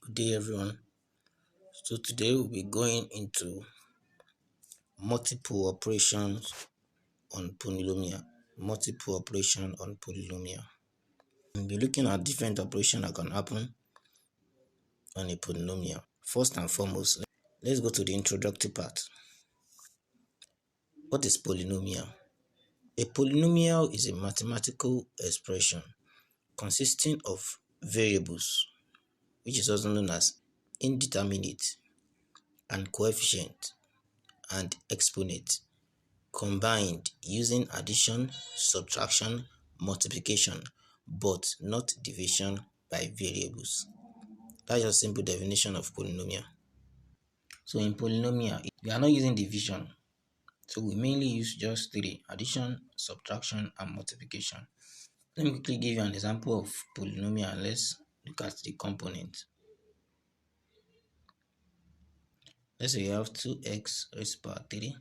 Good day, everyone. So today we'll be going into multiple operations on polynomial. We'll be looking at different operations that can happen on a polynomial. First and foremost, let's go to the introductory part. What is polynomial? A polynomial is a mathematical expression consisting of variables, which is also known as indeterminate, and coefficient and exponent, combined using addition, subtraction, multiplication, but not division by variables. That's just simple definition of polynomial. So in polynomial, we are not using division. So we mainly use just three: addition, subtraction, and multiplication. Let me quickly give you an example of polynomial and let's look at the component. Let's say you have 2x raised to the power 3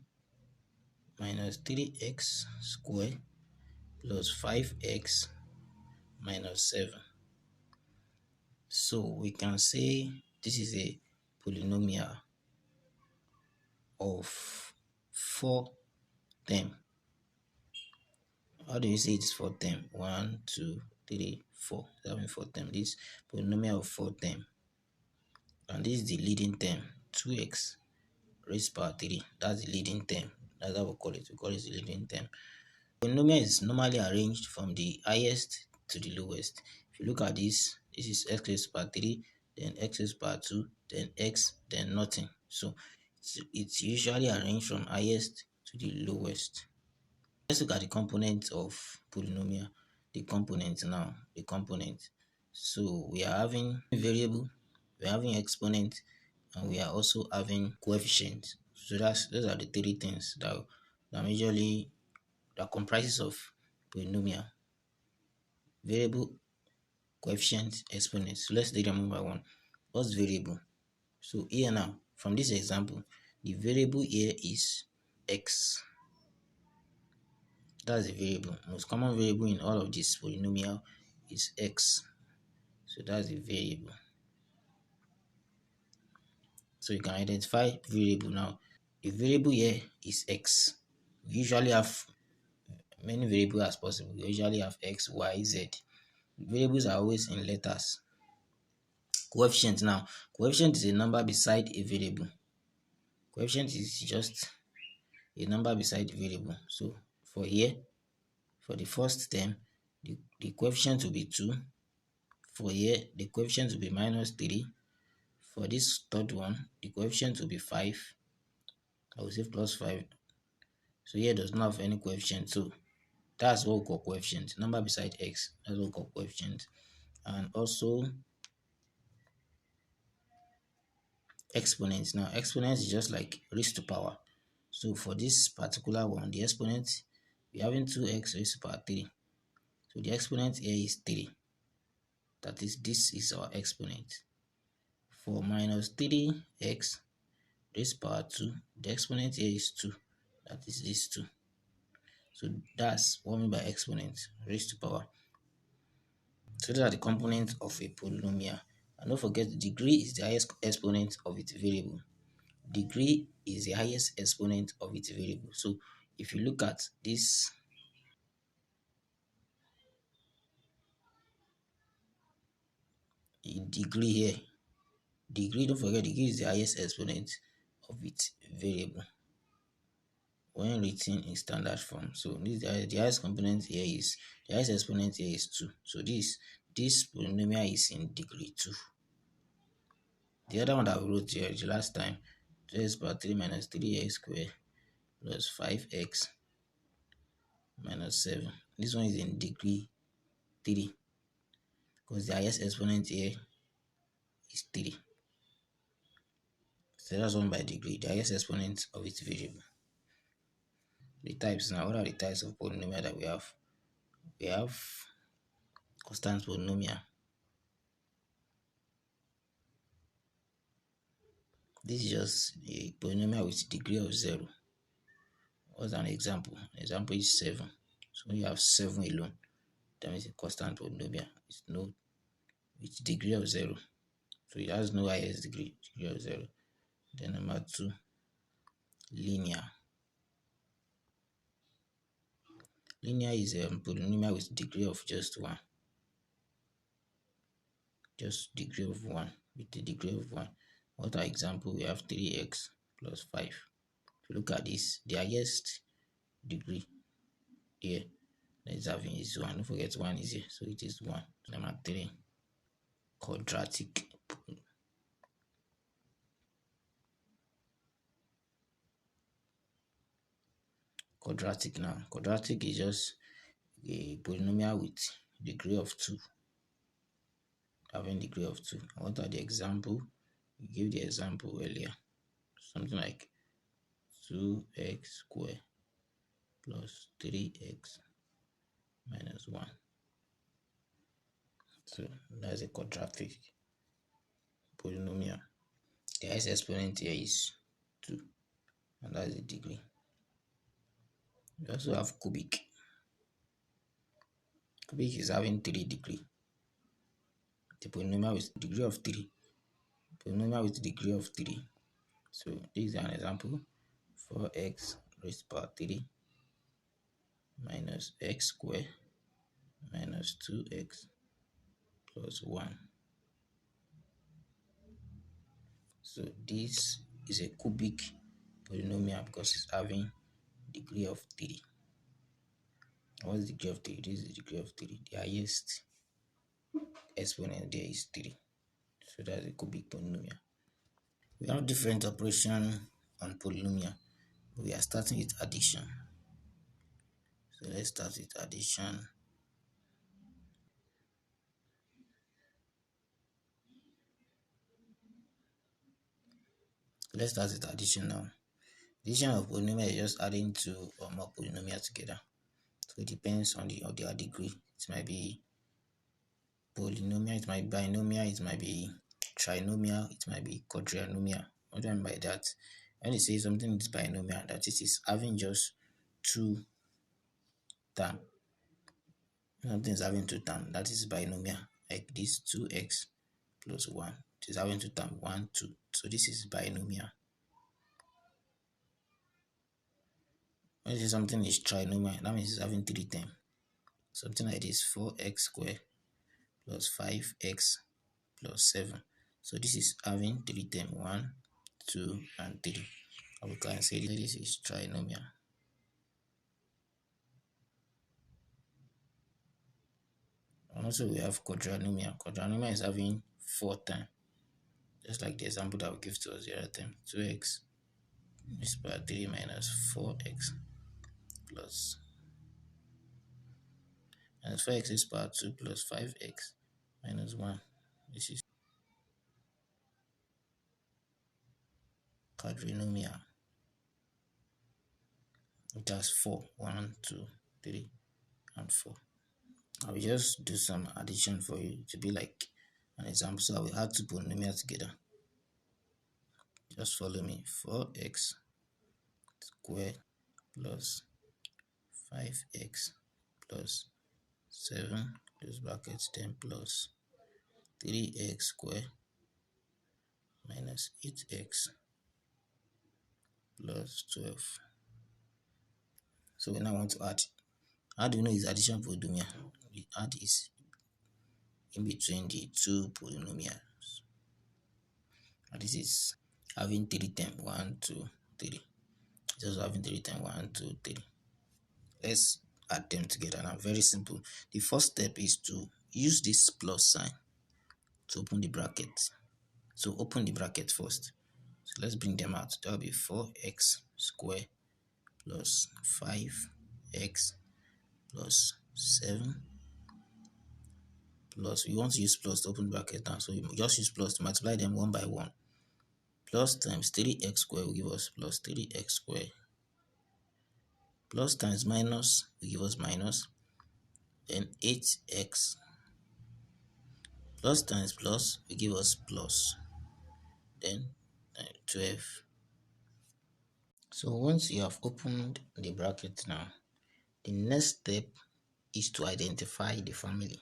minus 3x squared plus 5x minus 7. So we can say this is a polynomial of 4 terms. How do you say it's 4 terms? 1, 2, 3, 4. Having 4 terms. This polynomial of 4 terms. And this is the leading term, 2x raised to the power 3. That's the leading term. That's how we call it. We call it the leading term. Polynomial is normally arranged from the highest to the lowest. If you look at this, this is x raised to the power 3, then x raised to the power 2, then x, then nothing. So it's usually arranged from highest to the lowest. Let's look at the components of polynomial. The component now, the component. So we are having variable, we are having exponent, and we are also having coefficient. So those are the three things that majorly that comprises of polynomial: variable, coefficient, exponent. So let's do them one by one. What's variable? So here now, from this example, the variable here is x. That's the variable. Most common variable in all of this polynomial is x. So that's the variable. So you can identify variable now. The variable here is x. We usually have many variables as possible. We usually have x, y, z. Variables are always in letters. Coefficient now. Coefficient is a number beside a variable. Coefficient is just a number beside a variable. So for here, for the first term, the coefficient will be 2. For here, the coefficient will be minus 3. For this third one, the coefficient will be 5. I will say plus 5. So here does not have any coefficient. So that's what we call coefficient. Number beside x. That's what we call coefficient. And also exponents. Now exponents is just like raised to power. So for this particular one, the exponent, we're having 2x raised to the power 3. So the exponent here is 3. That is, this is our exponent. For minus 3x raised to the power 2, the exponent here is 2. That is this 2. So that's what we mean by exponent, raised to power. So those are the components of a polynomial. And don't forget, the degree is the highest exponent of its variable. Degree is the highest exponent of its variable. So if you look at this, degree here, degree, don't forget, degree is the highest exponent of its variable when written in standard form. So this the highest component here is, the highest exponent here is 2. So this polynomial is in degree 2. The other one that we wrote here the last time, 2x power 3 minus 3x squared plus 5x minus 7. This one is in degree 3 because the highest exponent here is 3. So that's one by degree, the highest exponent of its variable. The types now, what are the types of polynomial that we have? We have constant polynomial. This is just a polynomial with degree of 0. What's an example? Example is 7. So when you have 7 alone, that means a constant polynomial. It's no with degree of 0. So it has no highest degree of 0. Then number 2, linear. Linear is a polynomial with degree of just 1. Just degree of 1. With the degree of 1. What are example? We have 3x plus 5. If you look at this, the highest degree here let's have is 1. Don't forget 1 is here, so it is 1. Number 3, quadratic. Quadratic now. Quadratic is just a polynomial with degree of 2. Having degree of 2. What are the example? We gave the example earlier. Something like 2x squared plus 3x minus 1. So that's a quadratic polynomial. The highest exponent here is 2, and that's the degree. We also have cubic. Cubic is having 3 degree. The polynomial with degree of 3. Polynomial with degree of 3. So this is an example. 4x raised to power 3 minus x squared minus 2x plus 1. So this is a cubic polynomial because it's having degree of 3. What's the degree of 3? This is the degree of 3. The highest exponent there is 3. So that's a cubic polynomial. We have different operation on polynomial. We are starting with addition. So let's start with addition. Let's start with addition now. Addition of polynomial is just adding two or more polynomials together. So it depends on their degree. It might be polynomial, it might be binomial, it might be trinomial, it might be quadrinomial. What do I mean by that? When you say something is binomial, that it is having just 2 terms. Something is having 2 terms, that is binomial. Like this 2x plus 1. It is having 2 terms, 1, 2. So this is binomial. When you say something is trinomial, that means it's having 3 terms. Something like this 4x squared plus 5x plus 7. So this is having 3 terms, 1, 2, and 3. We can say this is trinomial. And also we have quadrinomial. Quadrinomial is having 4 terms. Just like the example that we give to us the other time. 2x is power 3 minus 4x plus 4x is power 2 plus 5x minus 1. This is quadrinomial. It has 4. 1, 2, 3, and 4. I will just do some addition for you to be like an example. So I will add 2 polynomials together. Just follow me. 4x squared plus 5x plus 7 close brackets 10 plus 3x squared minus 8x plus 12. So we now want to add. How do you know it's addition polynomial? The add is in between the 2 polynomials. And this is having 3 terms, 1, 2, 3. Just having 3 terms, 1, 2, 3. Let's add them together now. Very simple. The first step is to use this plus sign to open the bracket. So open the bracket first. So let's bring them out. That will be 4x squared plus 5x plus 7 plus, we want to use plus to open the bracket now. So you just use plus to multiply them one by one. Plus times 3x squared will give us plus 3x squared. Plus times minus will give us minus. Then 8x. Plus times plus will give us plus. Then 12. So once you have opened the bracket now, the next step is to identify the family.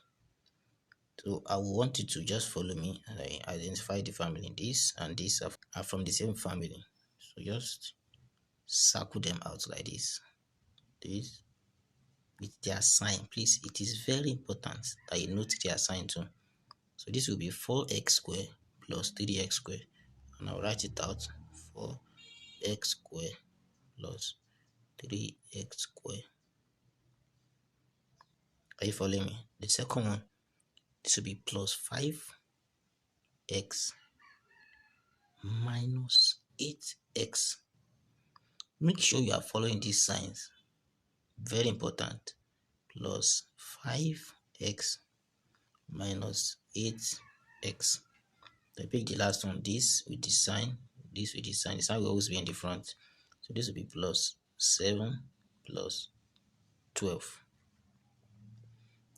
So I will want you to just follow me and I identify the family. This and this are from the same family. So just circle them out like this. This with their sign. Please, it is very important that you note their sign too. So this will be 4x squared plus 3x squared. And I'll write it out. 4x squared plus 3x squared. Are you following me? The second one, this will be plus 5x minus 8x. Make sure you are following these signs. Very important. Plus 5x minus 8x. I pick the last one, this with the sign, this with the sign. The sign will always be in the front. So this will be plus 7 plus 12.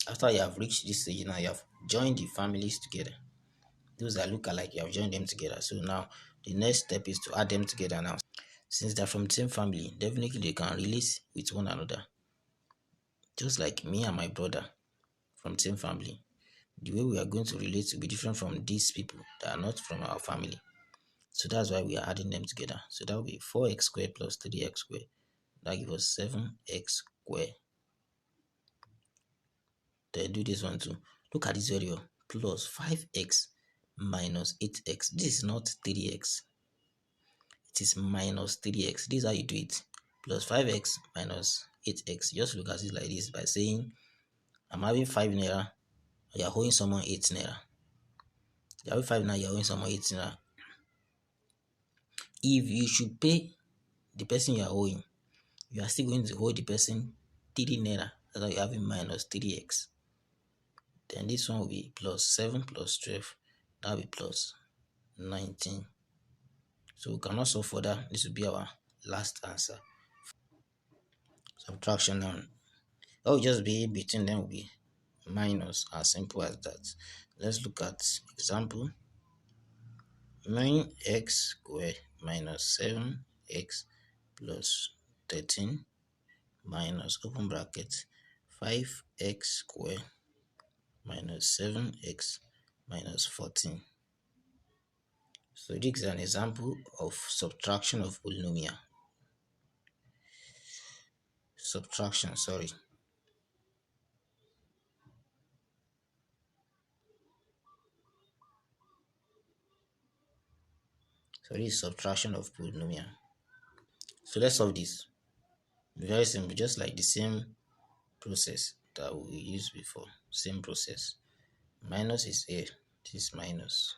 After you have reached this stage, now you have joined the families together. Those that look alike, you have joined them together. So now the next step is to add them together now. Since they're from the same family, definitely they can relate with one another. Just like me and my brother from the same family. The way we are going to relate will be different from these people that are not from our family. So that's why we are adding them together. So that will be 4x squared plus 3x squared. That gives us 7x squared. Then do this one too. Look at this very well. Plus 5x minus 8x. This is not 3x. It is minus 3x. This is how you do it. Plus 5x minus 8x. Just look at it like this by saying, I'm having 5 naira. You are owing someone 8 naira. You are having 5 naira. You are owing someone 8 naira. If you should pay the person you are owing, you are still going to owe the person 3 naira. That's why you're having minus 3x. Then this one will be plus 7 plus 12. That will be plus 19. So we cannot solve further. This will be our last answer. Subtraction now. What will just be between them will be minus, as simple as that. Let's look at example. 9x squared minus 7x plus 13 minus open bracket 5x squared minus 7x minus 14. So this is an example of subtraction of polynomial. Subtraction, sorry. So this is subtraction of polynomial. So let's solve this. Very simple, just like the same process that we used before. Same process. Minus is a, this is minus.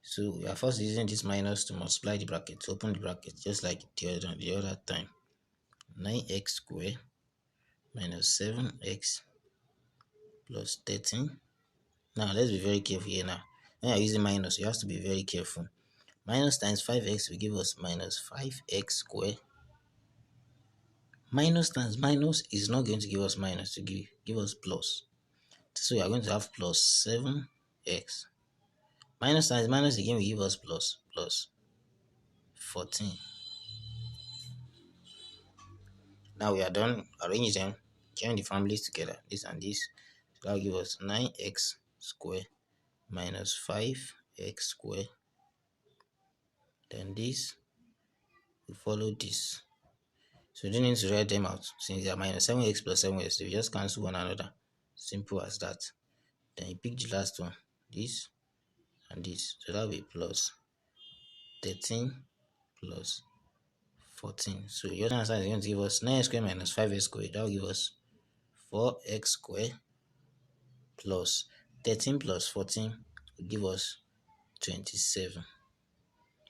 So we are first using this minus to multiply the bracket, to open the bracket, just like the other time. 9x squared minus 7x plus 13. Now let's be very careful here now. When you're using minus, you have to be very careful. Minus times 5x will give us minus 5x squared. Minus times minus is not going to give us minus, to give us plus. So we are going to have plus 7x. Minus times minus again will give us plus 14. Now we are done. Arrange them. Join the families together. This and this. So that will give us 9x squared minus 5x squared. Then this will follow this. So you don't need to write them out. Since they are minus 7x plus 7x, they just cancel one another. Simple as that. Then you pick the last one. This and this. So that will be plus 13 plus 14. So your answer is going to give us 9x squared minus 5x squared. That will give us 4x squared plus 13 plus 14 will give us 27.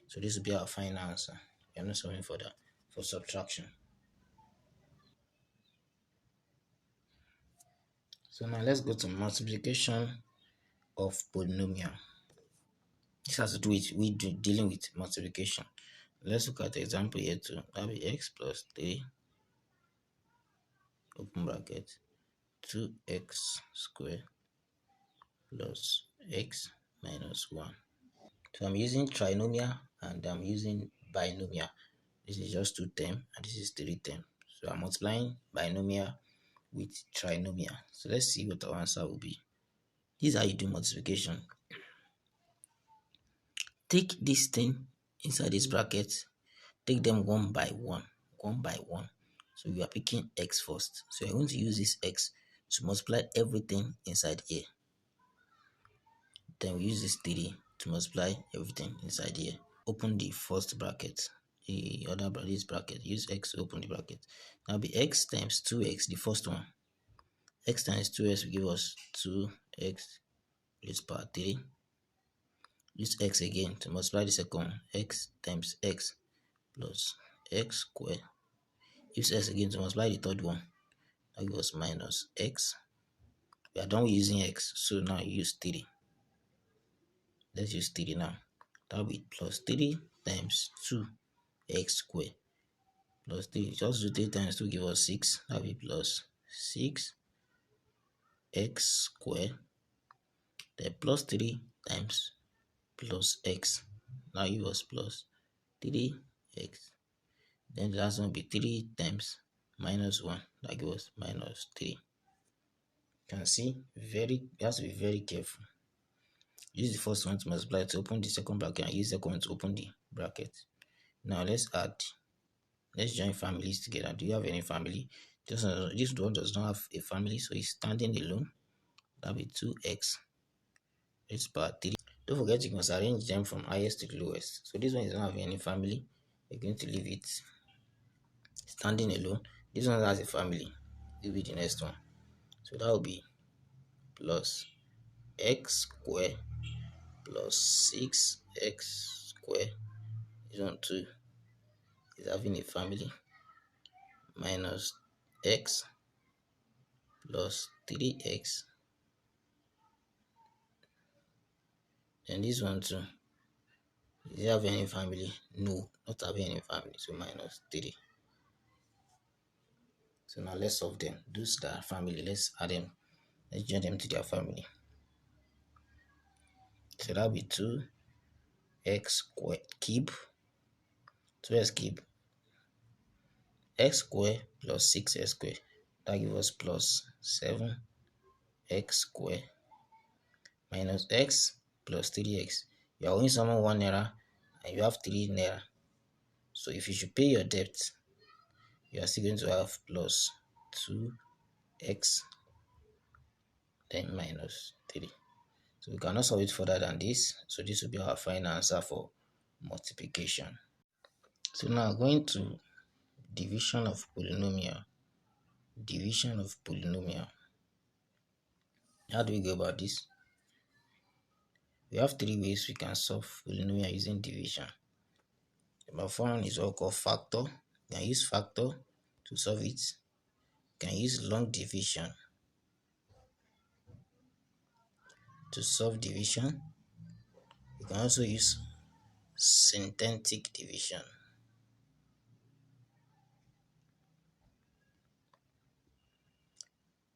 So this will be our final answer. We are not solving for that, for subtraction. So now let's go to multiplication of polynomial. This has to do with dealing with multiplication. Let's look at the example here too. That will be x plus 3 open bracket 2x squared plus x minus 1. So I'm using trinomial and I'm using binomial. This is just 2 terms and this is 3 terms. So I'm multiplying binomial with trinomial. So let's see what our answer will be. This is how you do multiplication. Take this thing inside this bracket, take them one by one, one by one. So we are picking x first. So we're going to use this x to multiply everything inside here. Then we use this 3 to multiply everything inside here. Open the first bracket, the other this bracket. Use x to open the bracket. Now be x times 2x, the first one. X times 2x will give us 2x raised power 3. Use x again to multiply the second one. X times x plus x squared. Use x again to multiply the third one. That gives us minus x. We are done with using x, so now you use 3. Let's use 3 now. That will be plus 3 times 2x squared plus 3. Just do 3 times 2 give us 6. That will be plus 6x squared. Then plus 3 times plus x. Now give us plus 3x. Then the last one will be 3 times minus 1. That gives us minus 3. You can see, you have to be very careful. Use the first one to multiply to open the second bracket, and use the second one to open the bracket. Now let's add. Let's join families together. Do you have any family? This one does not have a family, so it's standing alone. That will be 2x raised power 3. Don't forget you must arrange them from highest to the lowest. So this one is not having any family. We're going to leave it standing alone. This one has a family. Leave it the next one. So that will be plus x squared plus 6x squared. This one too is having a family, minus x plus 3x. And this one too, does it have any family? No, not having any family, so minus 3. So now let's solve them. Those that are family, let's add them. Let's join them to their family. So that'll be 2x squared cube. 2x cube. X squared plus 6x squared. That gives us plus 7x squared minus x plus 3x. You are owing someone 1 naira and you have 3 naira. So if you should pay your debt, you are still going to have plus 2x then minus 3. So we cannot solve it further than this. So this will be our final answer for multiplication. So now going to division of polynomial. Division of polynomial. How do we go about this? We have 3 ways we can solve polynomial using division. Number 1 is what we call factor. You can use factor to solve it. You can use long division to solve division. You can also use synthetic division.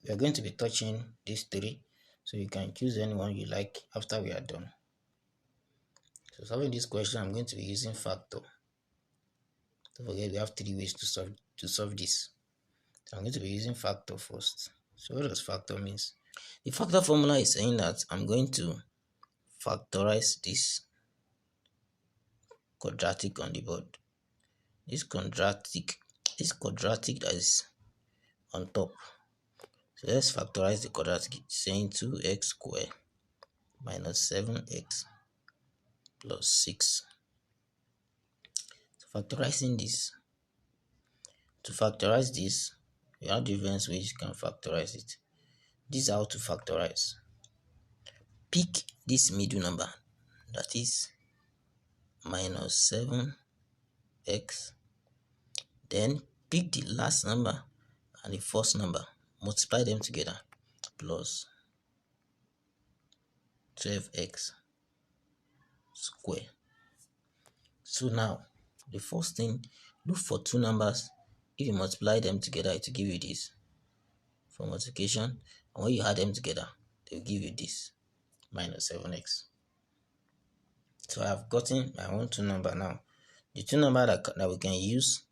We are going to be touching these 3, so you can choose any one you like after we are done. So solving this question, I'm going to be using factor. Don't forget we have 3 ways to solve this. So I'm going to be using factor first. So what does factor means? The factor formula is saying that I'm going to factorize this quadratic on the board. This quadratic that is on top. So let's factorize the quadratic, saying 2x squared minus 7x plus 6. So factorizing this. To factorize this, we have different ways you can factorize it. This is how to factorize. Pick this middle number, that is minus 7x. Then pick the last number and the first number, multiply them together, plus 12x squared. So now, the first thing, look for 2 numbers. If you multiply them together, it will give you this for multiplication. And when you add them together, they will give you this, minus 7x. So I have gotten my own 2 number now. The 2 number that we can use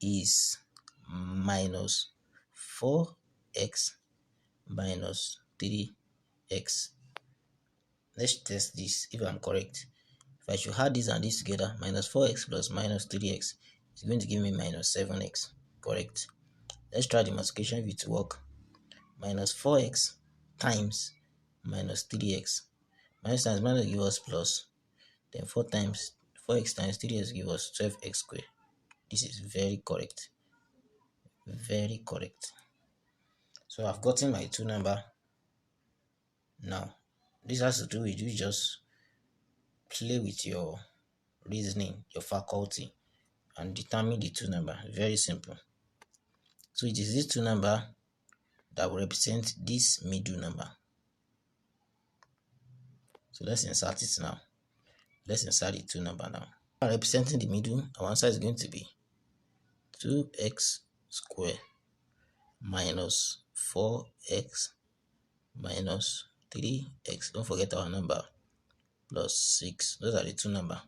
is minus 4x minus 3x. Let's test this if I'm correct. If I should add this and this together, minus 4x plus minus 3x is going to give me minus 7x. Correct. Let's try the multiplication if it work. Minus 4x times minus 3x. Minus times minus give us plus. Then 4x times 3x give us 12x squared. This is very correct. Very correct. So I've gotten my two number. Now, this has to do with you just play with your reasoning, your faculty, and determine the two number. Very simple. So it is this two number that will represent this middle number. So let's insert it now. Let's insert the two number now. Representing the middle, our answer is going to be 2x squared minus 4x minus 3x. Don't forget our number plus 6. Those are the two number.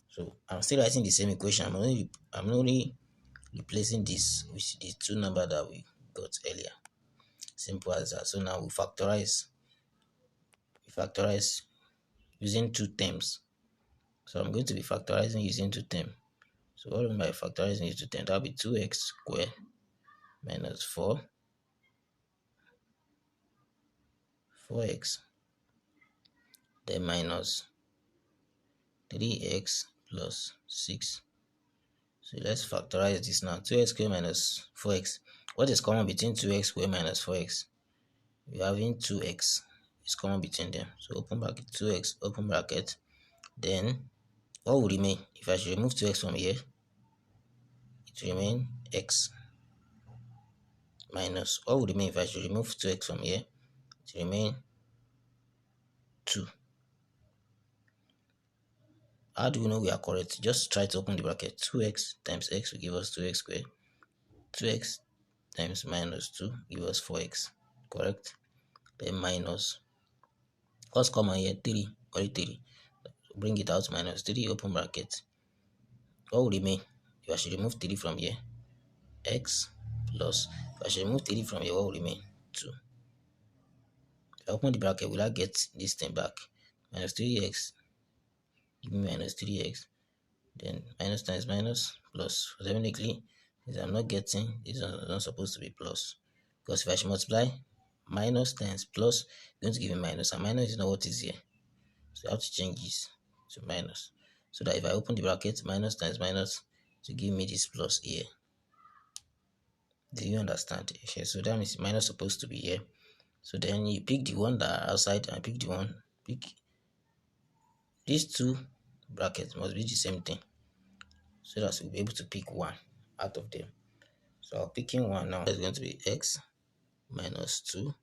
So I'm still writing the same equation. I'm only replacing this with the two number that we got earlier. Simple as that. So now we factorize. Using two terms. So I'm going to be factorizing using two terms. So what do I mean by factorizing using two terms? That will be 2x squared minus 4x, then minus 3x plus 6. So let's factorize this now. 2x squared minus 4x. What is common between 2x squared minus 4x? We're having 2x. It's common between them. So open bracket 2x, open bracket. Then what will remain? If I should remove 2x from here, it will remain x minus. What would remain if I should remove 2x from here? It will remain 2. How do we know we are correct? Just try to open the bracket. 2x times x will give us 2x squared. 2x times minus 2 give us 4x. Correct? Then minus. What's common here? 3. Only 3. Bring it out. Minus 3, open bracket. What will remain? If I should remove 3 from here, x plus. If I should remove 3 from here, what will remain? 2. If I open the bracket, will I get this thing back? Minus 3x. Give me minus 3x. Then minus times minus plus. So definitely, I'm not getting, this is not supposed to be plus. Because if I should multiply minus times plus, it's going to give me minus. And minus is not what is here. So I have to change this to minus. So that if I open the bracket, minus times minus to give me this plus here. Do you understand? Okay, so that means minus supposed to be here. So then you pick the one that are outside and pick the one. Pick these two brackets must be the same thing. So that we'll be able to pick one out of them. So I'm picking one now. It's going to be x minus 2.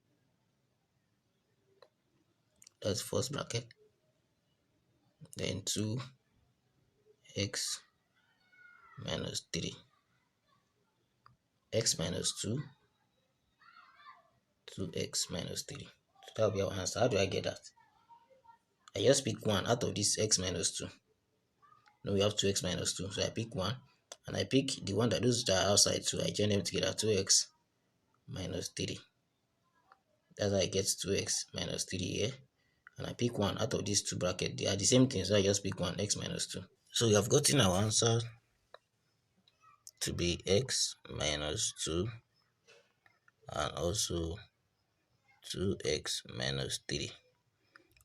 That's first bracket. Then 2x minus 3. X minus 2. 2x minus 3. So that will be our answer. How do I get that? I just pick one out of this x minus 2. Now we have 2x minus 2. So I pick one. And I pick the one that those that are outside. So I join them together. 2x minus 3. That's how I get 2x minus 3 here. And I pick one out of these two brackets. They are the same thing. So I just pick one, x minus 2. So we have gotten our answer to be x minus 2 and also 2x minus 3.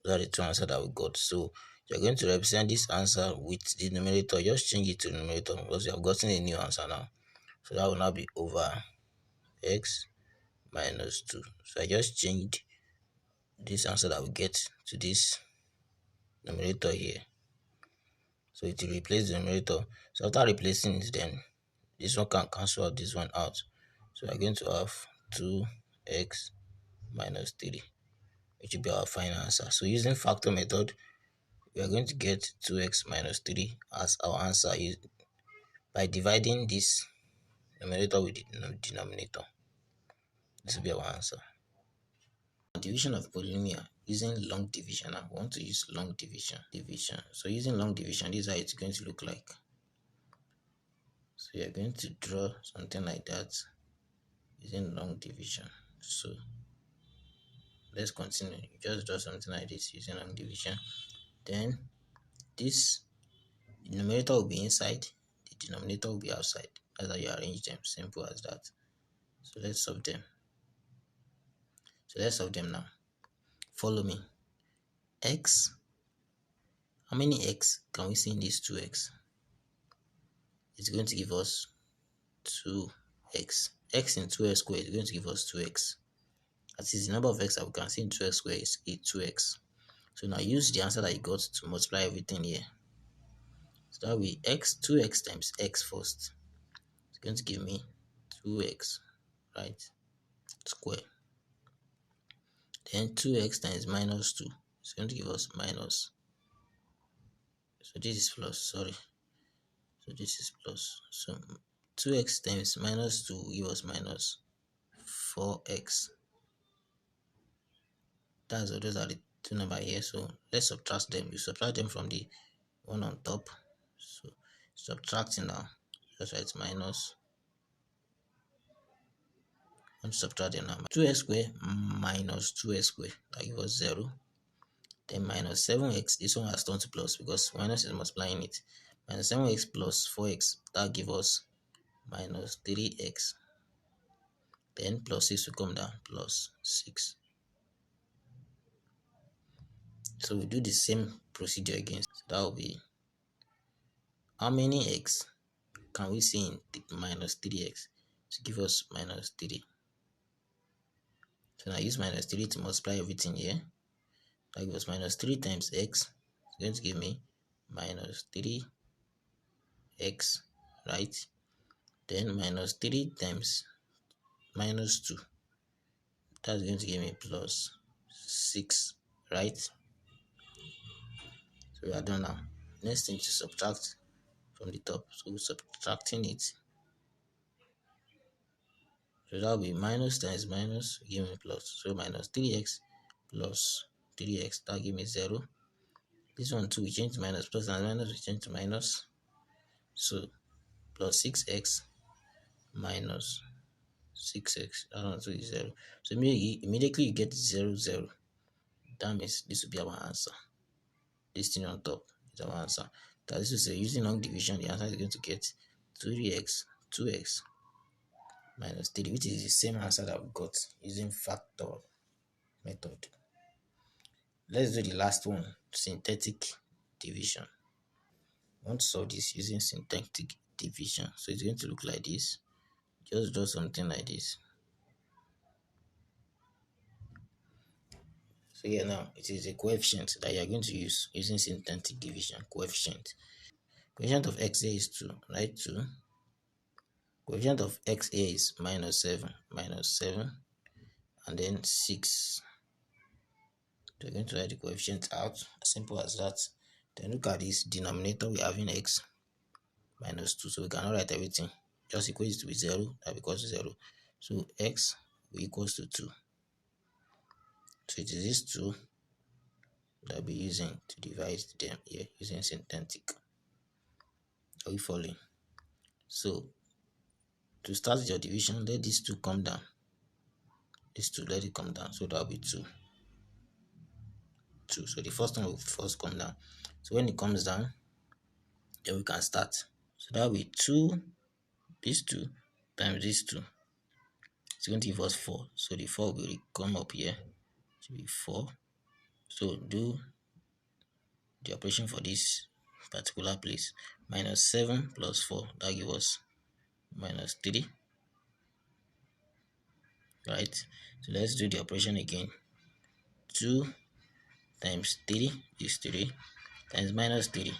Those are the two answers that we got. So you're going to represent this answer with the numerator. Just change it to the numerator because you have gotten a new answer now. So that will now be over x minus 2. So I just changed this answer that we get to this numerator here. So it will replace the numerator. So after replacing it, then this one can cancel out this one out. So we're going to have 2x minus 3, which will be our final answer. So using factor method, we are going to get 2x minus 3 as our answer by dividing this numerator with the denominator. This will be our answer. Division of polynomial using long division. I want to use long division. So using long division, this is how it's going to look like. So you're going to draw something like that. using long division. So let's continue. You just draw something like this using long division. Then this numerator will be inside, the denominator will be outside. That's how you arrange them. Simple as that. So let's solve them. Now. Follow me. X. How many x can we see in this 2x? It's going to give us 2x. X in 2x squared is going to give us 2x. That is the number of x that we can see in 2x squared is 2x. So now use the answer that you got to multiply everything here. So that will 2x times x first. It's going to give me 2x, right? Square. Then 2x times minus 2. It's going to give us minus. So this is plus, sorry. So this is plus. So 2x times minus 2 will give us minus 4x. Those are the two numbers here. So let's subtract them. You subtract them from the one on top. So subtracting now. That's why it's minus. I'm subtracting now. 2x squared minus 2x squared. That gives us 0. Then minus 7x. This one has turned to plus because minus is multiplying it. Minus 7x plus 4x. That gives us minus 3x. Then plus 6 will come down. Plus 6. So we do the same procedure again. So that will be how many x can we see in minus 3x to give us minus 3. So now I use minus 3 to multiply everything here. That gives us minus 3 times x. It's going to give me minus 3x, right? Then minus 3 times minus 2. That's going to give me plus 6, right? So we are done now. Next thing to subtract from the top. So we're subtracting it. So that will be minus times minus, give me plus. So minus 3x plus 3x, that give me 0. This one too, we change to minus, plus and minus, we change to minus. So plus 6x minus 6x, that one too is 0. So immediately you get 0, 0. That means this will be our answer. This thing on top is our answer. That is to say, using long division, the answer is going to get 2x minus 3, which is the same answer that we got using factor method. Let's do the last one, synthetic division. I want to solve this using synthetic division. So it's going to look like this. Just draw something like this. So here now, it is a coefficient that you are going to use using synthetic division. Coefficient. Coefficient of x here is 2, right? 2. Coefficient of x here is minus 7, and then 6. So we're going to write the coefficient out, as simple as that. Then look at this denominator, we have in x minus 2, so we cannot write everything. Just equate it with 0, that becomes 0. So x equals to 2. So it is this 2 that I'll be using to divide them here using synthetic. Are you following? So to start your division, let these 2 come down. These 2, let it come down. So that will be 2. 2. So the first one will first come down. So when it comes down, then we can start. So that will be 2, these 2 times these 2. It's going to give us 4. So the 4 will come up here to be 4. So do the operation for this particular place. Minus 7 plus 4, that gives us minus 3. Right? So let's do the operation again. 2 times 3 is 3 times minus 3.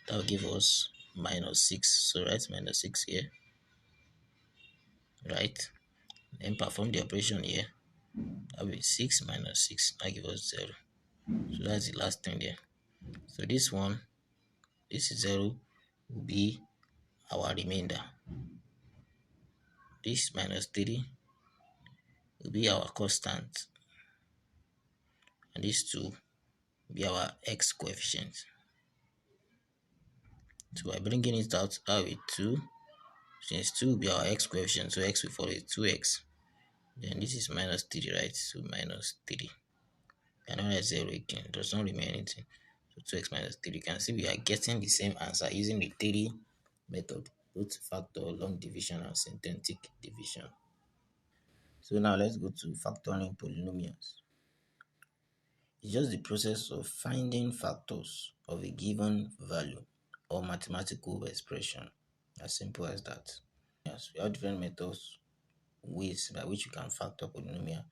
That will give us minus 6. So write minus 6 here. Right? Then perform the operation here. That will be 6 minus 6. That gives us 0. So that's the last thing there. So this one, this 0 will be our remainder. This minus 3 will be our constant. And this 2 will be our x coefficient. So by bringing it out, that will be 2 Since 2 will be our x coefficient, so x will follow 2x. Then this is minus 3, right? So minus 3. And when I 0 again, it does not remain anything. So 2x minus 3. You can see we are getting the same answer using the 3 method, both factor, long division, and synthetic division. So now let's go to factoring polynomials. It's just the process of finding factors of a given value or mathematical expression. As simple as that. Yes, we have different methods, ways by which you can factor polynomial.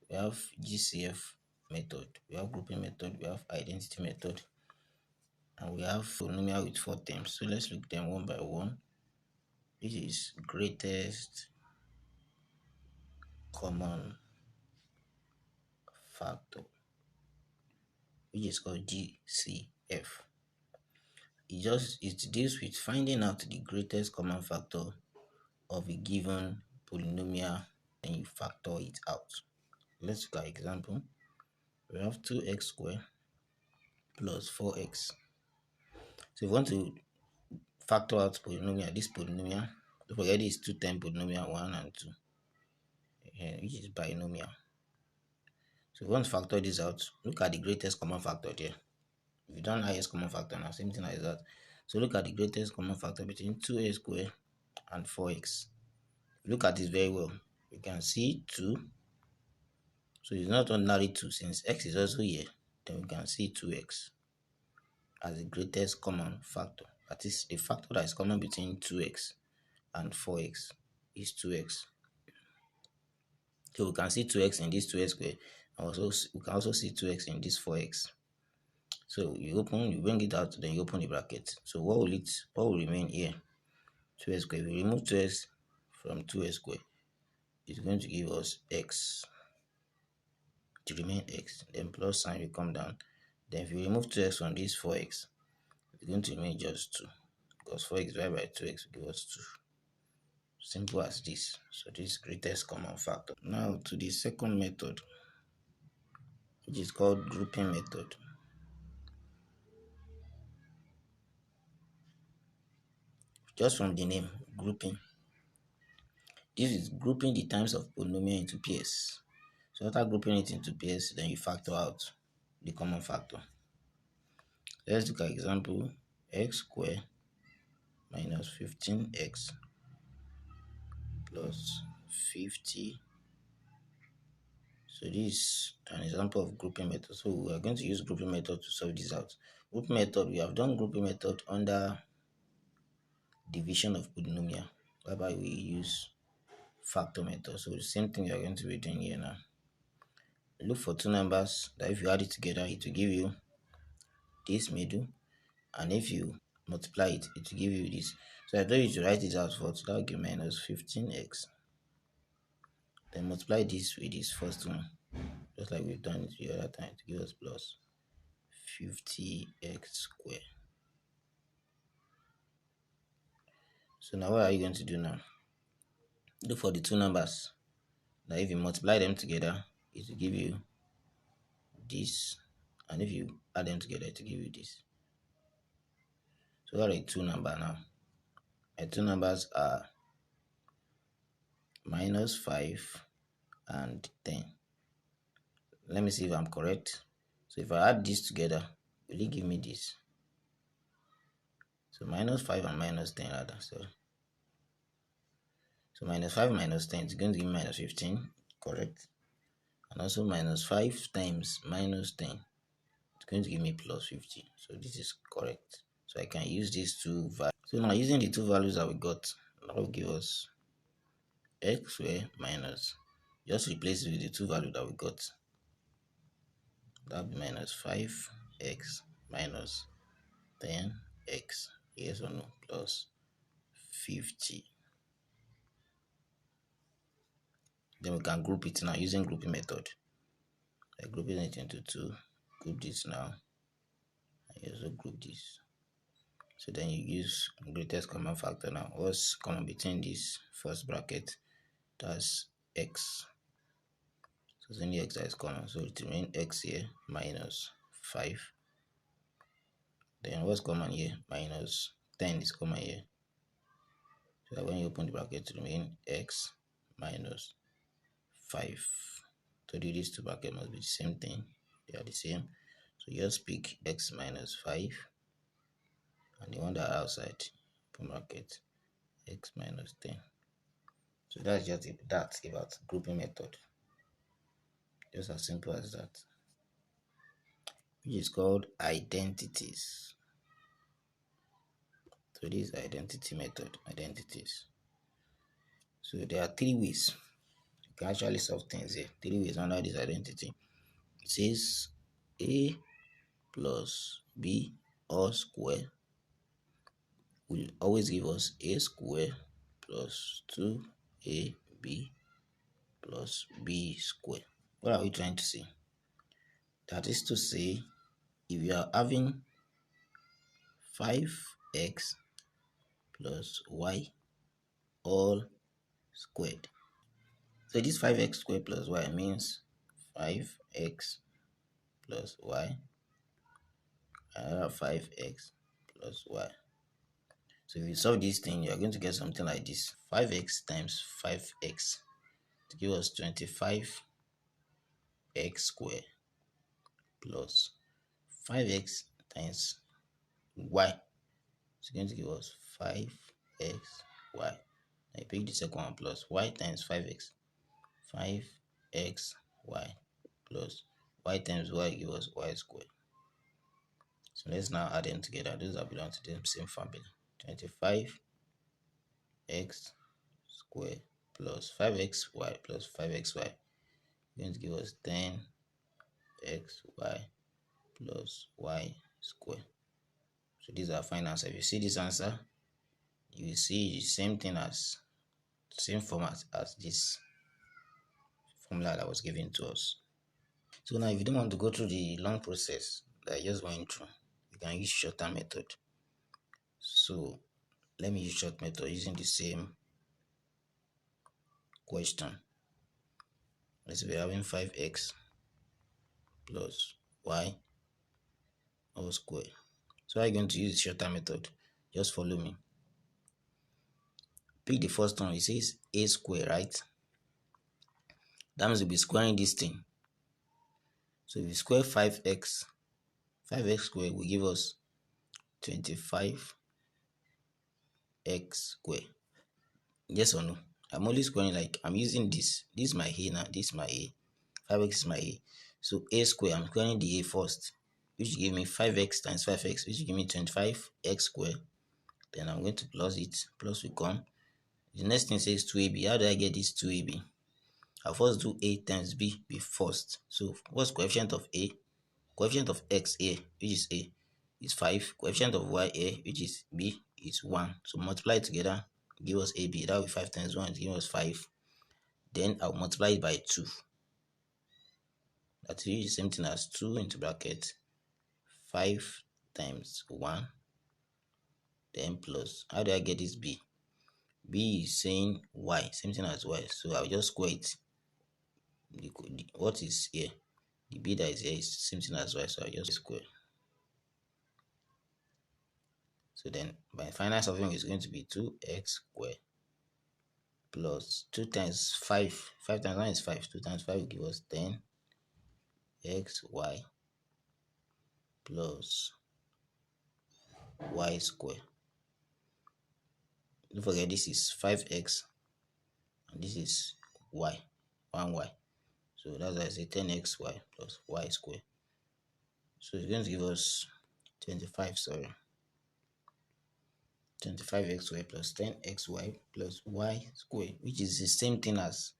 We have GCF method, we have grouping method, we have identity method, and we have polynomial with 4 terms. So let's look them one by one. This is greatest common factor, which is called GCF. It deals with finding out the greatest common factor of a given polynomial and you factor it out. Let's look at example. We have 2x squared plus 4x. So if you want to factor out polynomial, this polynomial, don't forget this 2-term polynomial 1 and 2, which is binomial. So if you want to factor this out, look at the greatest common factor there. If you don't highest common factor now, same thing like that. So look at the greatest common factor between 2x squared and 4x. Look at this very well. You can see 2. So it's not ordinary 2, since x is also here, then we can see 2x as the greatest common factor. That is, the factor that is common between 2x and 4x is 2x. So we can see 2x in this 2x squared, and we can also see 2x in this 4x. So you bring it out, then you open the bracket. So what will remain here? 2x squared. If we remove 2x from 2x squared, it's going to give us x. To remain x, then plus sign will come down. Then if you remove 2x from this 4x, it's going to remain just 2, because 4x divided by 2x will give us 2. Simple as this. So this is greatest common factor. Now to the second method, which is called grouping method. Just from the name, grouping. This is grouping the times of polynomial into pairs. So after grouping it into pairs, then you factor out the common factor. Let's look at example. X squared minus 15x plus 50. So this is an example of grouping method. So we are going to use grouping method to solve this out. Grouping method, we have done grouping method under division of polynomial, whereby we use factor method. So the same thing we are going to be doing here now. Look for two numbers that if you add it together, it will give you this middle, and if you multiply it, it will give you this. So I told you to write it out first. That will give minus 15x. Then multiply this with this first one, just like we've done it the other time, to give us plus 50x squared. So now what are you going to do now? Look for the two numbers. Now if you multiply them together, it will give you this, and if you add them together, it will give you this. So what are the two numbers now? My two numbers are minus 5 and 10. Let me see if I'm correct. So if I add this together, will it give me this? So minus 5 and minus 10 rather. So minus 5 minus 10 is going to give me minus 15, correct? And also minus 5 times minus 10, it's going to give me plus 50. So this is correct. So I can use these two values. So now using the two values that we got, that will give us x squared minus, just replace it with the two values that we got. That will be minus 5x minus 10x, yes or no, plus 50. Then we can group it now using grouping method. By grouping it into two, group this now, and you also group this. So then you use greatest common factor now. What's common between this first bracket? That's x. So it's only x that is common. So it remains x here minus 5. Then what's common here? Minus 10 is common here. So that when you open the bracket to remain x minus 5. So these two brackets must be the same thing. They are the same. So you just pick x minus 5 and the one that are outside, open bracket, x minus 10. So that's just that's about grouping method. Just as simple as that. Which is called identities. So this is identity method, identities. So there are three ways you can actually solve things here. Three ways under this identity. It says a plus b all square will always give us a square plus 2ab plus b square. What are we trying to say? That is to say, if you are having 5x plus y all squared. So this 5x squared plus y means 5x plus y, another 5x plus y. So if you solve this thing, you are going to get something like this. 5x times 5x to give us 25x squared plus 5x times y. It's going to give us 5xy. I pick the second one plus y times 5x. 5xy plus y times y give us y squared. So let's now add them together. Those that belong to the same family. 25x squared plus 5xy plus 5xy going to give us 10xy plus y squared. So these are final answer. If you see this answer, you will see the same thing as same format as this formula that was given to us. So now if you don't want to go through the long process that I just went through, you can use shorter method. So let me use short method using the same question. Let's say we're having 5x plus y all square. So I'm going to use the shorter method. Just follow me. Pick the first one. It says a square, right? That means we'll be squaring this thing. So if you square 5x squared will give us 25x squared. Yes or no? I'm only squaring, like I'm using this. This is my a now. This is my a. 5x is my a. So a square, I'm squaring the a first, which give me 5x times 5x, which give me 25x squared. Then I'm going to plus it. Plus will come. The next thing says 2ab. How do I get this 2ab? I'll first do a times b first. So what's coefficient of a? Coefficient of x a, which is a, is 5. Coefficient of y a, which is b, is 1. So multiply together, give us ab. That will be 5 times 1, give us 5. Then I'll multiply it by 2. That is the same thing as 2 into bracket 5 times 1. Then plus, how do I get this b? B is saying y, same thing as y. So I'll just square it. What is here? The b that is here is same thing as y. So I'll just square. So then my final solving is going to be 2x squared plus 2 times 5. 5 times 1 is 5. 2 times 5 will give us 10xy plus y squared. Don't forget this is 5x and this is y, 1y. So that's why I say 10xy plus y squared. So it's going to give us 25x squared plus 10xy plus y squared, which is the same thing as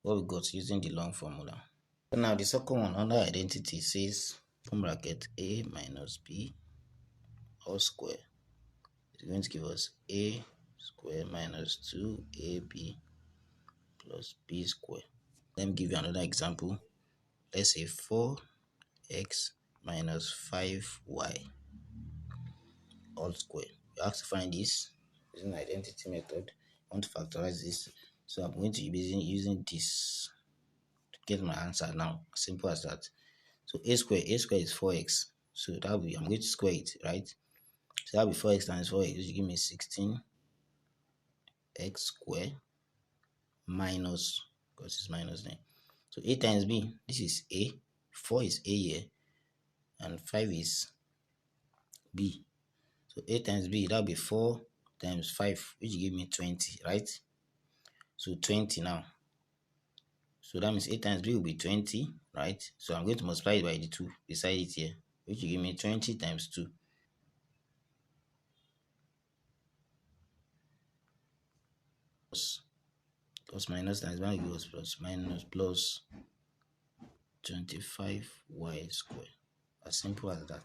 what we got using the long formula. So now the second one under identity says open bracket a minus b all square is going to give us a square minus 2ab plus b square. Let me give you another example. Let's say 4x minus 5y all square. You have to find this using identity method. I want to factorize this, so I'm going to be using this to get my answer now. Simple as that. So a square is 4x. So that will be, I'm going to square it, right? So that will be 4x times 4x, which will give me 16x x square minus, because it's minus then. So a times b, this is a, 4 is a here, and 5 is b. So a times b, that'll be 4 times 5, which give me 20, right? So 20 now. So that means a times b will be 20, right? So I'm going to multiply it by the 2 beside it here, which will give me 20 times 2. Plus minus times 1 equals plus, minus plus 25y squared. As simple as that.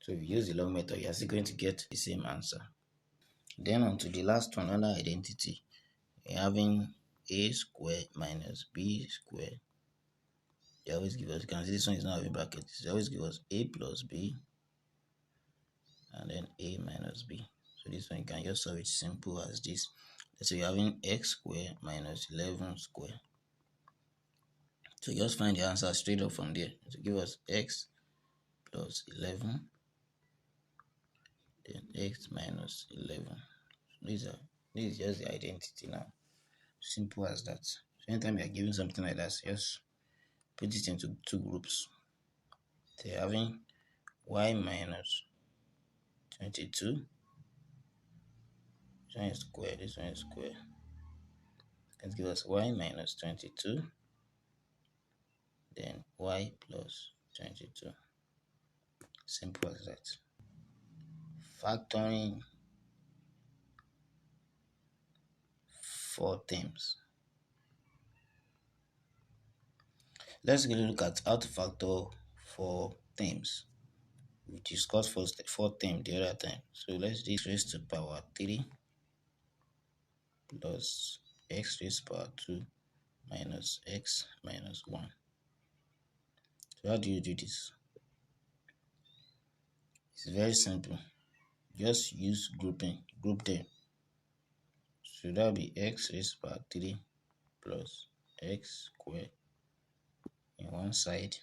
So if you use the log method, you're still going to get the same answer. Then on to the last one, under identity. You're having a squared minus b squared. They always give us, you can see this one is not having brackets. They always give us a plus b and then a minus b. So this one you can just solve it simple as this. So you're having x squared minus 11 squared. So just find the answer straight up from there. So give us x plus 11, then x minus 11. This is just the identity now. Simple as that. So anytime you are given something like that, just put it into two groups. So you're having y minus 22. This one is square, this one is square. Let's give us y minus 22, then y plus 22. Simple as that. Factoring 4 terms. Let's get a look at how to factor 4 terms. We discussed first 4 terms the other time. So let's do x raised to power 3 plus x raised to power 2 minus x minus 1. So how do you do this? It's very simple. Just use grouping, group them. So that'll be x raised to power 3 plus x squared in one side,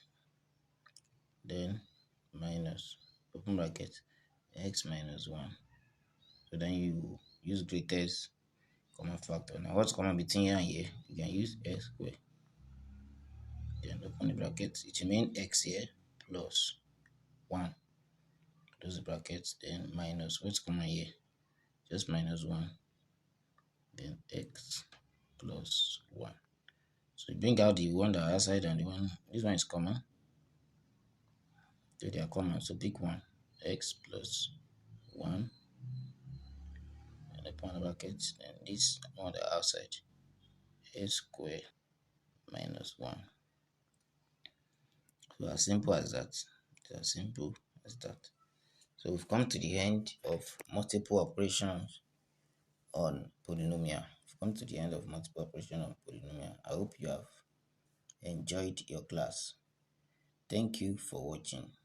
then minus, open bracket, x minus 1. So then you use greatest common factor. Now what's common between here and here? You can use x squared. Then open the bracket, it remains x here plus 1. Close the brackets, then minus, what's common here? Just minus 1. Then x plus 1. So you bring out the one that outside and the one, this one is common. So they are common, so pick one. X plus 1. And upon the bracket, then this on the outside. A squared minus 1. So as simple as that. It's as simple as that. So we've come to the end of multiple operations on polynomial. We've come to the end of multiple operations on polynomial. I hope you have enjoyed your class. Thank you for watching.